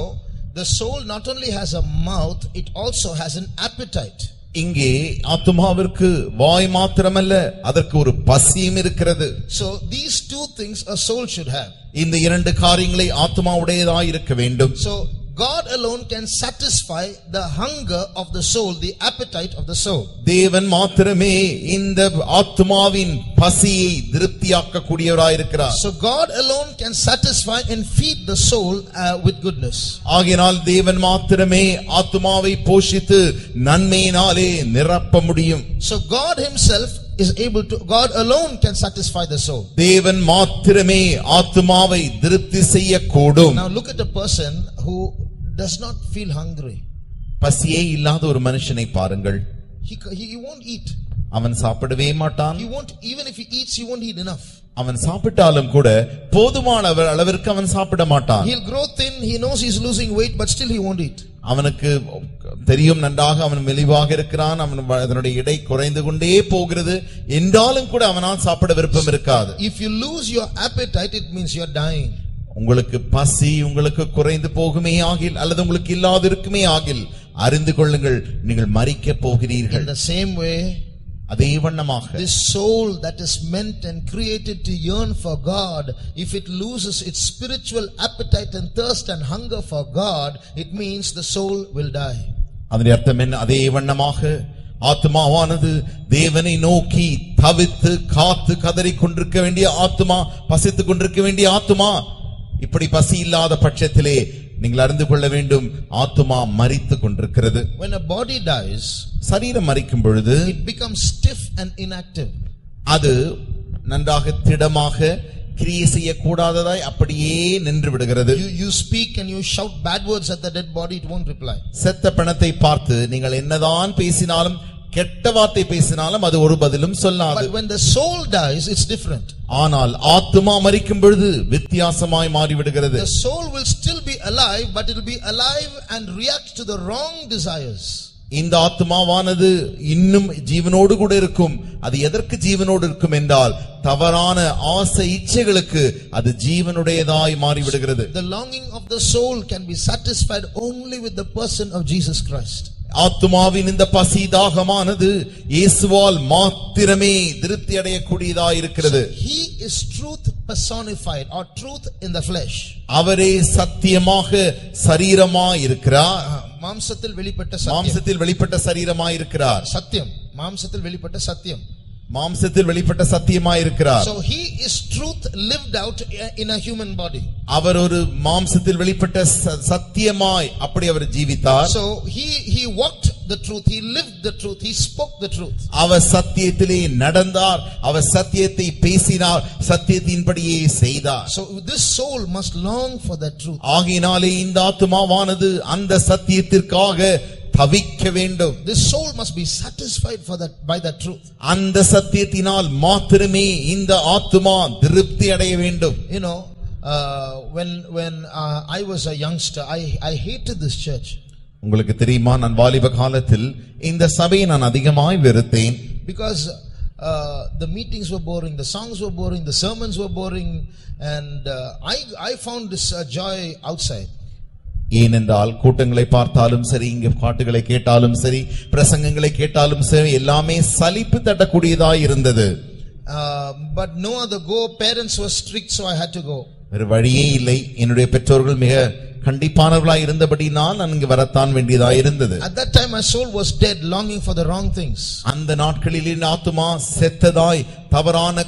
the soul not only has a mouth, it also has an appetite. இங்கே ஆத்துமாவிற்கு வாய் மாத்திரமல்ல, அதற்கு ஒரு பசியும் இருக்கிறது. So these two things a soul should have. இந்த இரண்டு காரியங்களை ஆத்துமா உடையதாய் இருக்க வேண்டும். So God alone can satisfy the hunger of the soul, the appetite of the soul. தேவன் மாத்திரமே இந்த ஆத்துமாவின் பசியை திருப்தியாக்க கூடியவராய் இருக்கிறார். So God alone can satisfy and feed the soul with goodness. ஆகையால் தேவன் மாத்திரமே ஆத்துமாவை போஷித்து நன்மையினாலே நிரப்ப முடியும். So God himself is able to, God alone can satisfy the soul. தேவன் மாத்திரமே ஆத்துமாவை திருப்தி செய்யக்கூடும். Now look at a person who does not feel hungry. பசியே இல்லாத ஒரு மனுஷனை பாருங்கள். He won't eat. அவன் சாப்பிடவே மாட்டான். He won't, even if he eats, he won't eat enough. அவன் சாப்பிட்டாலும் கூட போதுமான அளவிற்கு அவன் சாப்பிட மாட்டான். He'll grow thin, he knows he's losing weight, but still he won't eat. அவனுக்கு தெரியும் நன்றாக அவன் மெலிவாக இருக்கிறான், அவன் அதனுடைய எடை குறைந்து கொண்டே போகிறது, என்றாலும் கூட அவனால் சாப்பிட விருப்பம் இருக்காது. If you lose your appetite, it means you're dying. உங்களுக்கு பசி உங்களுக்கு குறைந்து போகுமே ஆகில் அல்லது உங்களுக்கு இல்லாது இருக்குமே ஆகில் அறிந்து கொள்ளுங்கள், நீங்கள் மரிக்க போகிறீர்கள். In the same way, அதே வண்ணமாக this soul that is meant and created to yearn for God, if it loses its spiritual appetite and thirst and hunger for God, it means the soul will die. அதன் அர்த்தம் என்ன? அதே வண்ணமாக ஆத்மாவானது தேவனை நோக்கி தவித்து காத்து கதறிக் கொண்டிருக்க வேண்டிய ஆத்துமா, பசித்துக் கொண்டிருக்க வேண்டிய ஆத்துமா. இப்படி பசி இல்லாத பட்சத்திலே நீங்கள் அறிந்து கொள்ள வேண்டும், ஆத்துமா மரித்துக் கொண்டிருக்கிறது. When a body dies, சரீரம் மரிக்கும் பொழுது it becomes stiff and inactive. அது நன்றாக திடமாக கிரியை செய்யக்கூடாததாய் அப்படியே நின்று விடுகிறது. You speak and you shout bad words at the dead body, it won't reply. செத்த பிணத்தை பார்த்து நீங்கள் என்னதான் பேசினாலும், கெட்ட வார்த்தை பேசினாலும் அது ஒரு பதிலும் சொல்லாது. But when the soul dies, it's different. ஆனால் ஆத்துமா மரிக்கும் பொழுது வித்தியாசமாய் மாறிவிடுகிறது. The soul will still be alive, but it will be alive and react to the wrong desires. இந்த ஆத்துமாவானது இன்னும் ஜீவனோடு கூட இருக்கும். அது எதற்கு ஜீவனோடு இருக்கும் என்றால், தவறான ஆசை இச்சைகளுக்கு அது ஜீவனுடையதாய் மாறிவிடுகிறது. The longing of the soul can be satisfied only with the person of Jesus Christ. ஆத்துமாவின் இந்த பசி தாகமானது இயேசுவால் மாத்திரமே திருப்தி அடையக்கூடியதாய் இருக்கிறது. He is truth personified, or truth in the flesh. அவரே சத்தியமாக சரீரமாய் இருக்கிறார். மாம்சத்தில் வெளிப்பட்ட சரீரமாய் இருக்கிறார். சத்தியம், மாம்சத்தில் வெளிப்பட்ட சத்தியம், மாம்சத்தில் வெளிப்பட்ட சத்தியமாய் இருக்கிறார். So he is truth lived out in a human body. அவர் ஒரு மாம்சத்தில் வெளிப்பட்ட சத்தியமாய் அப்படி அவர் ஜீவித்தார். So he walked the truth, he lived the truth, he spoke the truth. அவர் சத்தியத்திலே நடந்தார், அவர் சத்தியத்தை பேசினார், சத்தியத்தின்படியே செய்தார். So this soul must long for that truth. ஆகையினாலே இந்த ஆத்துமாவானது அந்த சத்தியத்திற்காக தவிக்க வேண்டும். This soul must be satisfied for that, by that truth. அந்த சத்தியத்தினால் மாத்திரமே இந்த ஆத்துமா திருப்தி அடைய வேண்டும். You know, when I was a youngster, I hated this church. உங்களுக்கு தெரியுமா, நான் வாலிப காலத்தில் இந்த சபையை நான் அதிகமாய் வெறுத்தேன். Because the meetings were boring, the songs were boring, the sermons were boring, and I found this joy outside. ஏனென்றால் கூட்டங்களை பார்த்தாலும் சரி, இங்கே பாட்டுகளை கேட்டாலும் சரி, பிரசங்கங்களை கேட்டாலும் சரி, எல்லாமே சலிப்பு தட்டக்கூடியதாய் இருந்தது. But no other go. Parents were strict, so I had to go. வேறு வழியே இல்லை. என்னுடைய பெற்றோர்கள் மிக கண்டிப்பானவர்களாய் இருந்தபடி நான் அங்கு வரத்தான் வேண்டியதாய் இருந்தது. At that time my soul was dead, longing for the wrong things. அந்த நாட்களில் என் ஆத்துமா செத்ததாய் தவறான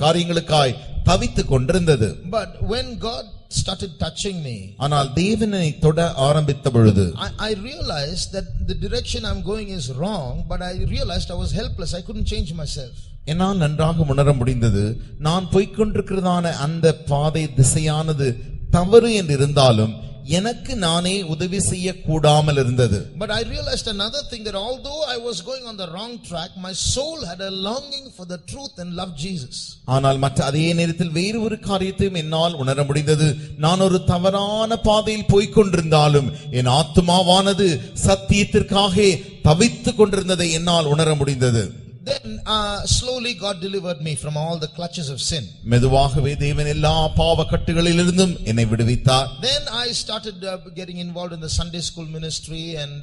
காரியங்களுக்காய் தவித்துக் கொண்டிருந்தது. But when God started touching me, ஆனால் தேவனை தொட ஆரம்பித்த பொழுது I realized that the direction I'm going is wrong, but I realized I was helpless. I couldn't change myself. என்னால் நன்றாக உணர முடிந்தது, நான் போய்க்கொண்டிருக்கிறதான அந்த பாதை திசையானது தவறு என்று இருந்தாலும் எனக்கு நானே உதவி செய்ய கூடாமல் இருந்தது. But I realized another thing, that although I was going on the wrong track, my soul had a longing for the truth and loved Jesus. ஆனால் மற்ற அதே நேரத்தில் வேறு ஒரு காரியத்தையும் என்னால் உணர முடிந்தது. நான் ஒரு தவறான பாதையில் போய்க்கொண்டிருந்தாலும் என் ஆத்துமாவானது சத்தியத்திற்காக தவித்துக் கொண்டிருந்ததை என்னால் உணர முடிந்தது. Then slowly God delivered me from all the clutches of sin. மெதுவாகவே தேவன் எல்லா பாவ கட்டுகளிலிருந்தும் என்னை விடுவித்தார். Then I started getting involved in the Sunday school ministry and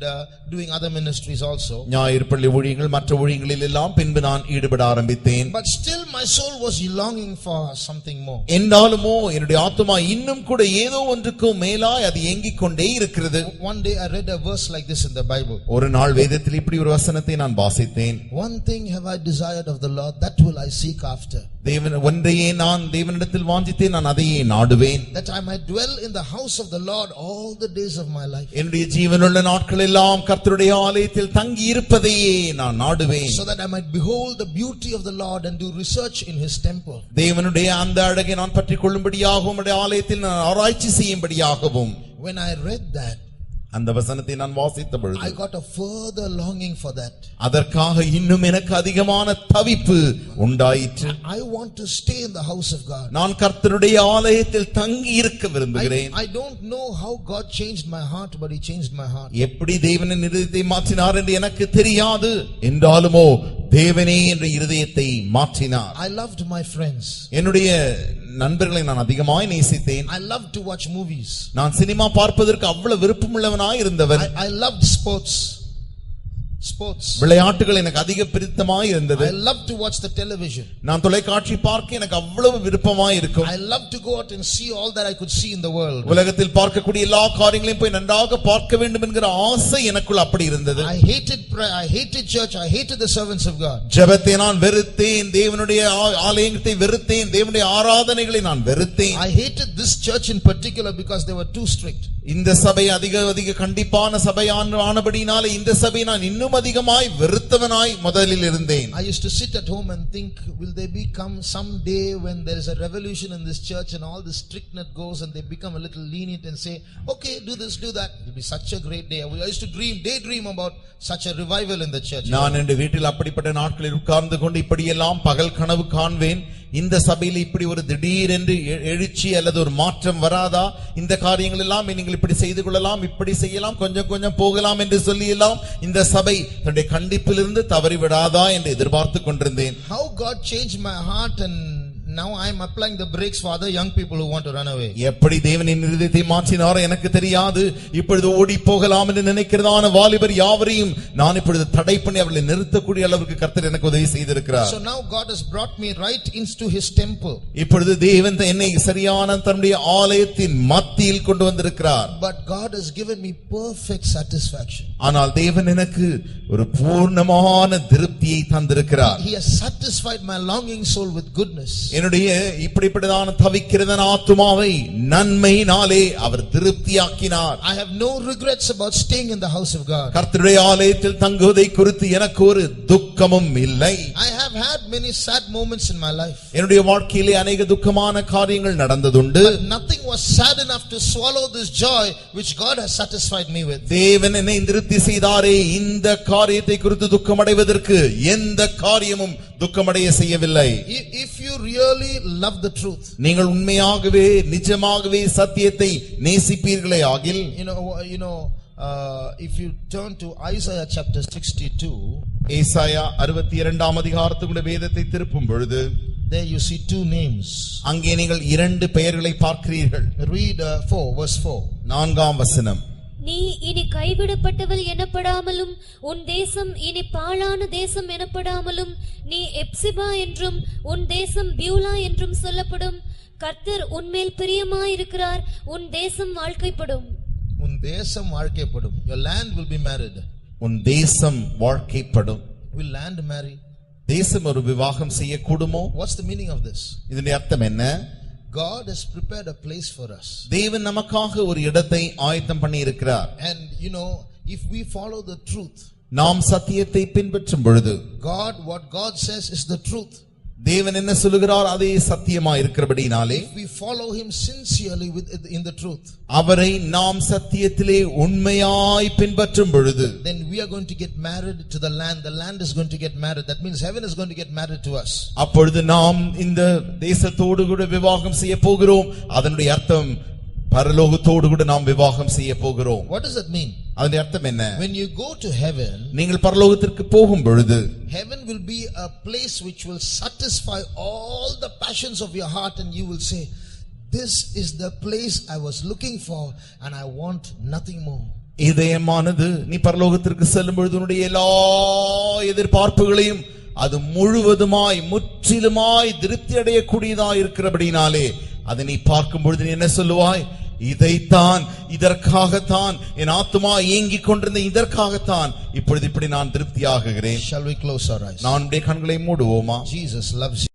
doing other ministries also. ஞாயிறு பள்ளி ஊழியங்கள் மற்ற ஊழியங்களில் எல்லாம் பின்பு நான் ஈடுபட ஆரம்பித்தேன். But still my soul was longing for something more. என்றாலுமோ என்னுடைய ஆத்துமா இன்னும் கூட ஏதோ ஒன்றுக்கும் மேலாய் அது ஏங்கிக் கொண்டே இருக்கிறது. One day I read a verse like this in the Bible. ஒரு நாள் வேதத்தில் இப்படி ஒரு வசனத்தை நான் வாசித்தேன். One thing have I desired of the Lord, that will I seek after. தேவன் ஒன்றையே நான் தேவனிடத்தில் வாஞ்சித்தேன், நான் அதையே நாடுவேன். That I might dwell in the house of the Lord all the days of my life. என்னுடைய ஜீவனுள்ள நாட்கள் எல்லாம் கர்த்தருடைய ஆலயத்தில் தங்கி இருப்பதையே நான் நாடுவேன். So that I might behold the beauty of the Lord and do research in his temple. தேவனுடைய அந்த அழகை நான் பற்றிக் கொள்ளும்படியாகவும் அவருடைய ஆலயத்தில் நான் ஆராய்ச்சி செய்யும்படியாகவும். When I read that, அந்த வசனத்தை நான் வாசித்த பொழுது I got a further longing for that. அதற்காக இன்னும் எனக்கு அதிகமான தவிப்பு உண்டாயிற்று. I want to stay in the house of God. நான் கர்த்தருடைய ஆலயத்தில் தங்கி இருக்க விரும்புகிறேன். I don't know how God changed my heart, but he changed my heart. எப்படி தேவனின் இருதயத்தை மாற்றினார் என்று எனக்கு தெரியாது, என்றாலுமோ தேவனே என்ற இருதயத்தை மாற்றினார். I loved my friends. என்னுடைய நண்பர்களை நான் அதிகமாய் நேசித்தேன். I loved to watch movies. நான் சினிமா பார்ப்பதற்கு அவ்வளவு விருப்பமுள்ளவனாய் இருந்தவன். I loved sports. sports. விளையாட்டுகள் எனக்கு அதிக பிடித்தமாய் இருந்தது. I love to watch the television. நான் தொலைக்காட்சி பார்க்க எனக்கு அவ்வளவு விருப்பமாய் இருக்கும். I love to go out and see all that I could see in the world. உலகத்தில் பார்க்கக்கூடிய எல்லா காரியங்களையும் போய் நன்றாக பார்க்க வேண்டும் என்கிற ஆசை எனக்குள் அப்படி இருந்தது. I hated prayer, I hated church, I hated the servants of God. ஜெபத்தை நான் வெறுத்தேன், தேவனுடைய ஆலயத்தை வெறுத்தேன், தேவனுடைய ஆராதனைகளை நான் வெறுத்தேன். I hated this church in particular because they were too strict. இந்த சபை அதிக கண்டிப்பான சபையானபடினாலே இந்த சபை நான் இன்னும் அதிகமாய் வெறுத்தவனாய் முதலில் இருந்தேன். I used to sit at home and think, will there become some day when there is a revolution in this church and all the strictness goes and they become a little lenient and say, okay, do this, do that. It will be such a great day. I used to daydream about such a revival in the church. நான் என் வீட்டில் அப்படிப்பட்ட நாட்களில் உட்கார்ந்து கொண்டு இப்படியெல்லாம் பகல் கனவு காண்வேன். இந்த சபையில் இப்படி ஒரு திடீரென்று எழுச்சி அல்லது ஒரு மாற்றம் வராதா, இந்த காரியங்கள் எல்லாம் நீங்கள் இப்படி செய்து கொள்ளலாம், இப்படி செய்யலாம், கொஞ்சம் கொஞ்சம் போகலாம் என்று சொல்லி எல்லாம் இந்த சபை தன்னுடைய கண்டிப்பிலிருந்து தவறி விடாதா என்று எதிர்பார்த்து கொண்டிருந்தேன். How God changed my heart and now I am applying the brakes for other young people who want to run away. எப்படி தேவனின் இருதயத்தை மாற்றினாரோ எனக்கு தெரியாது. இப்பொழுது ஓடி போகலாம் என்று நினைக்கிறதான வாலிபர் யாவரையும் நான் இப்பொழுது தடை பண்ணி அவர்களை நிறுத்தக்கூடிய அளவுக்கு கர்த்தர் எனக்கு உதவி செய்திருக்கிறார். So now God has brought me right into his temple. இப்பொழுது தேவன் என்னை சரியான தன்னுடைய ஆலயத்தின் மத்தியில் கொண்டு வந்திருக்கிறார். But God has given me perfect satisfaction. ஆனால் தேவன் எனக்கு ஒரு பூர்ணமான திருப்தியை தந்திருக்கிறார். He has satisfied my longing soul with goodness. என்னுடைய இப்படிப்பட்டதான தவிக்கிறதான ஆத்துமாவை நன்மையினாலே அவர் திருப்தியாக்கினார். I have no regrets about staying in the house of God. கர்த்தருடைய ஆலயத்தில் தங்குவதை குறித்து எனக்கு ஒரு துக்கமும் இல்லை. I have had many sad moments in my life. என்னுடைய வாழ்க்கையிலே अनेक துக்கமான காரியங்கள் நடந்ததுண்டு. But nothing was sad enough to swallow this joy which God has satisfied me with. தேவன் என்னை திருப்தி செய்தாரே, இந்த காரியத்தை குறித்து துக்கமடைவதற்கு எந்த காரியமும் துக்கமடைய செய்யவில்லை. If you really love the truth, நீங்கள் உண்மையாகவே நிஜமாகவே சத்தியத்தை நேசிப்பீர்களே ஆகில், if you turn to Isaiah chapter 62, ஏசாயா 62ஆம் அதிகாரத்துக்குள்ள வேதத்தை திருப்பும் பொழுது there you see two names. அங்கே நீங்கள் இரண்டு பெயர்களை பார்க்கிறீர்கள். Read 4 verse 4. 4ஆம் வசனம். நீ இனி கைவிடப்பட்டவள் எனப்படாமலும் உன் தேசம் இனி பாழான தேசம் எனப்படாமலும் நீ எப்சிபா என்றும் உன் தேசம் பியூலா என்றும் சொல்லப்படும். கர்த்தர் உன்மேல் பிரியமாயிருக்கிறார், உன் தேசம் வாழ்க்கைப்படும். உன் தேசம் வாழ்க்கைப்படும். Your land will be married. உன் தேசம் வாழ்க்கைப்படும். Will land marry? தேசம் ஒரு விவாகம் செய்யக்கூடுமோ? What's the meaning of this? இதனுடைய அர்த்தம் என்ன? God has prepared a place for us. தேவன் நமக்காக ஒரு இடத்தை ஆயத்தம் பண்ணி இருக்கிறார். And if we follow the truth, நாம் சத்தியத்தை பின்பற்றும் பொழுது what God says is the truth. தேவன் என்ன சொல்லுகிறார் அதே சத்தியமாய் இருக்கிறபடினாலே, if we follow him sincerely in the truth, அவரை நாம் சத்தியத்திலே உண்மையாய் பின்பற்றும் பொழுது, then we are going to get married to the land is going to get married. That means heaven is going to get married to us. அப்பொழுது நாம் இந்த தேசத்தோடு கூட விவாகம் செய்ய போகிறோம். அதனுடைய அர்த்தம் பரலோகத்தோடு கூட நாம் விவாகம் செய்ய போகிறோம். What does that mean? அதனுடைய அர்த்தம் என்ன? When you go to heaven, நீங்கள் பரலோகத்திற்கு போகும் பொழுது heaven will be a place which will satisfy all the passions of your heart, and you will say, this is the place I was looking for and I want nothing more. இதயமானது நீ பரலோகத்திற்கு செல்லும் பொழுது உன்னுடைய எல்லா எதிர்பார்ப்புகளையும் அது முழுவதுமாய் முற்றிலுமாய் திருப்தி அடையக்கூடியதாய் இருக்கிறபடினாலே அதை நீ பார்க்கும் பொழுது நீ என்ன சொல்லுவாய்? இதைத்தான், இதற்காகத்தான் என் ஆத்துமா ஏங்கிக் கொண்டிருந்த, இதற்காகத்தான் இப்பொழுது இப்படி நான் திருப்தியாகுகிறேன். Shall we close our eyes? நான் கண்களை மூடுவோமா? Jesus loves you.